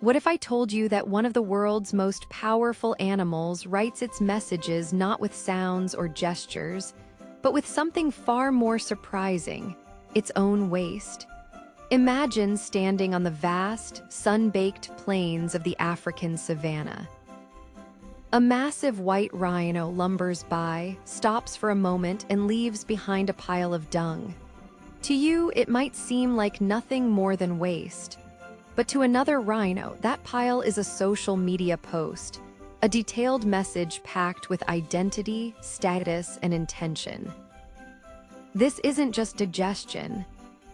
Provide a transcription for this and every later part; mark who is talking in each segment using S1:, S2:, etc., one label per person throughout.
S1: What if I told you that one of the world's most powerful animals writes its messages not with sounds or gestures, but with something far more surprising, its own waste? Imagine standing on the vast, sun-baked plains of the African savanna. A massive white rhino lumbers by, stops for a moment, and leaves behind a pile of dung. To you, it might seem like nothing more than waste. But to another rhino, that pile is a social media post, a detailed message packed with identity, status, and intention. This isn't just digestion.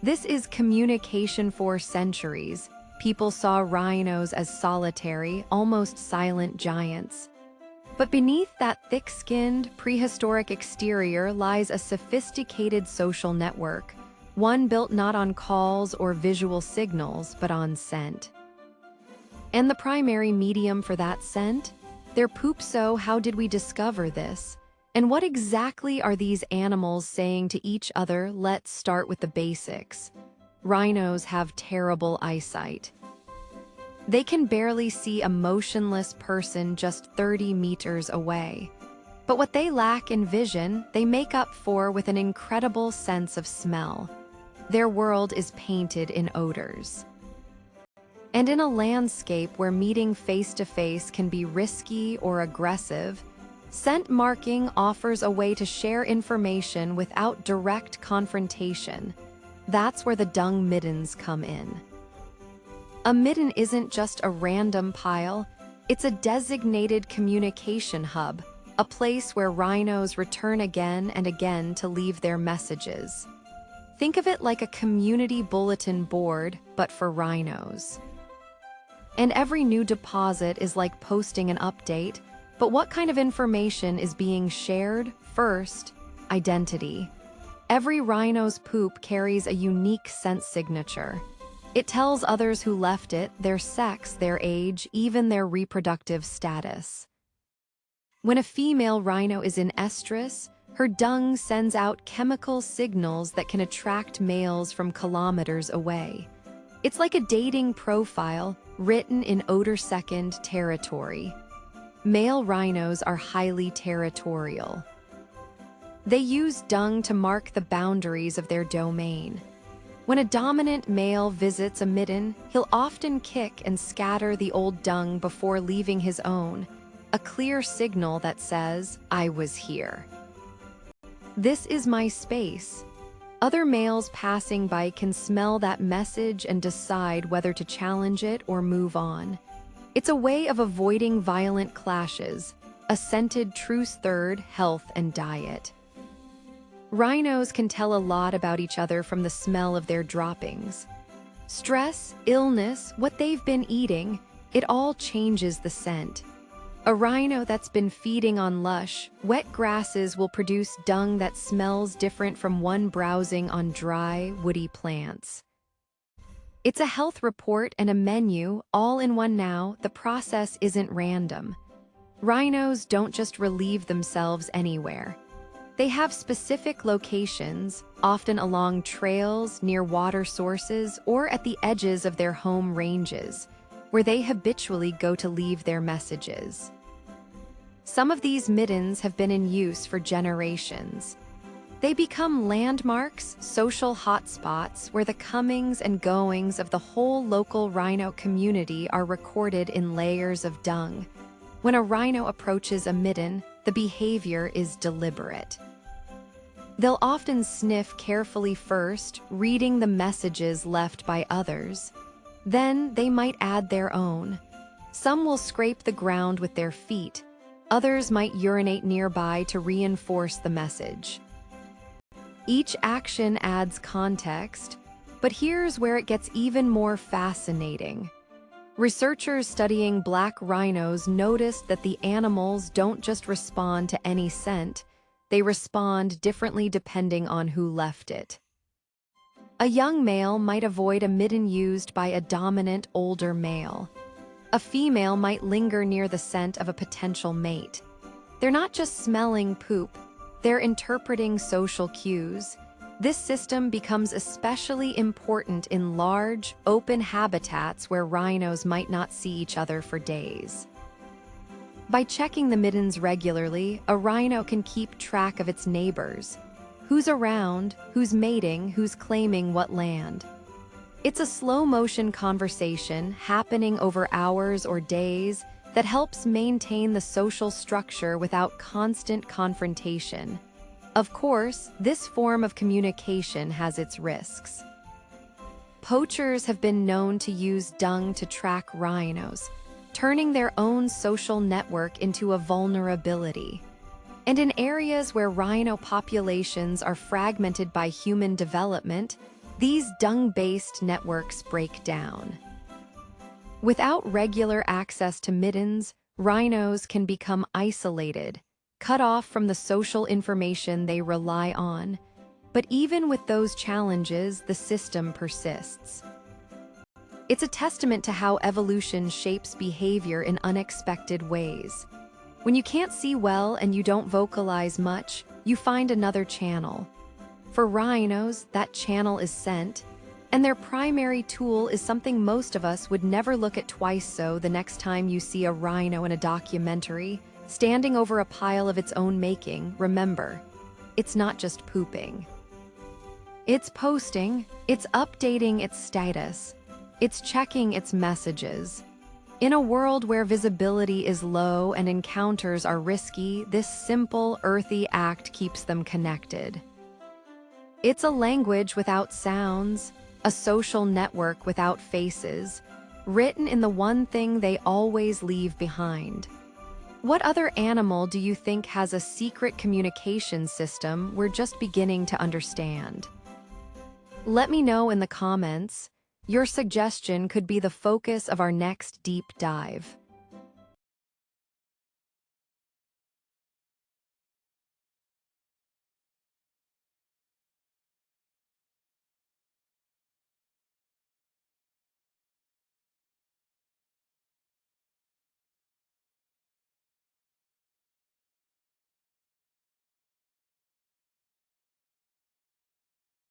S1: This is communication. For centuries, people saw rhinos as solitary, almost silent giants. But beneath that thick-skinned, prehistoric exterior lies a sophisticated social network, one built not on calls or visual signals, but on scent. And the primary medium for that scent? Their poop. So how did we discover this? And what exactly are these animals saying to each other? Let's start with the basics. Rhinos have terrible eyesight. They can barely see a motionless person just 30 meters away. But what they lack in vision, they make up for with an incredible sense of smell. Their world is painted in odors. And in a landscape where meeting face-to-face can be risky or aggressive, scent marking offers a way to share information without direct confrontation. That's where the dung middens come in. A midden isn't just a random pile, it's a designated communication hub, a place where rhinos return again and again to leave their messages. Think of it like a community bulletin board, but for rhinos. And every new deposit is like posting an update, but what kind of information is being shared? First, identity. Every rhino's poop carries a unique scent signature. It tells others who left it, their sex, their age, even their reproductive status. When a female rhino is in estrus, her dung sends out chemical signals that can attract males from kilometers away. It's like a dating profile written in odor-second territory. Male rhinos are highly territorial. They use dung to mark the boundaries of their domain. When a dominant male visits a midden, he'll often kick and scatter the old dung before leaving his own, a clear signal that says, "I was here. This is my space." Other males passing by can smell that message and decide whether to challenge it or move on. It's a way of avoiding violent clashes, a scented truce. Third, health and diet. Rhinos can tell a lot about each other from the smell of their droppings. Stress, illness, what they've been eating, it all changes the scent. A rhino that's been feeding on lush, wet grasses will produce dung that smells different from one browsing on dry, woody plants. It's a health report and a menu, all in one now. The process isn't random. Rhinos don't just relieve themselves anywhere. They have specific locations, often along trails, near water sources, or at the edges of their home ranges, where they habitually go to leave their messages. Some of these middens have been in use for generations. They become landmarks, social hotspots, where the comings and goings of the whole local rhino community are recorded in layers of dung. When a rhino approaches a midden, the behavior is deliberate. They'll often sniff carefully first, reading the messages left by others. Then they might add their own. Some will scrape the ground with their feet. Others might urinate nearby to reinforce the message. Each action adds context, but here's where it gets even more fascinating. Researchers studying black rhinos noticed that the animals don't just respond to any scent, they respond differently depending on who left it. A young male might avoid a midden used by a dominant older male. A female might linger near the scent of a potential mate. They're not just smelling poop, they're interpreting social cues. This system becomes especially important in large, open habitats where rhinos might not see each other for days. By checking the middens regularly, a rhino can keep track of its neighbors. Who's around, who's mating, who's claiming what land. It's a slow-motion conversation happening over hours or days that helps maintain the social structure without constant confrontation. Of course, this form of communication has its risks. Poachers have been known to use dung to track rhinos, turning their own social network into a vulnerability. And in areas where rhino populations are fragmented by human development, these dung-based networks break down. Without regular access to middens, rhinos can become isolated, cut off from the social information they rely on. But even with those challenges, the system persists. It's a testament to how evolution shapes behavior in unexpected ways. When you can't see well and you don't vocalize much, you find another channel. For rhinos, that channel is scent, and their primary tool is something most of us would never look at twice. So the next time you see a rhino in a documentary, standing over a pile of its own making, remember, it's not just pooping. It's posting, it's updating its status, it's checking its messages. In a world where visibility is low and encounters are risky, this simple, earthy act keeps them connected. It's a language without sounds, a social network without faces, written in the one thing they always leave behind. What other animal do you think has a secret communication system we're just beginning to understand? Let me know in the comments. Your suggestion could be the focus of our next deep dive.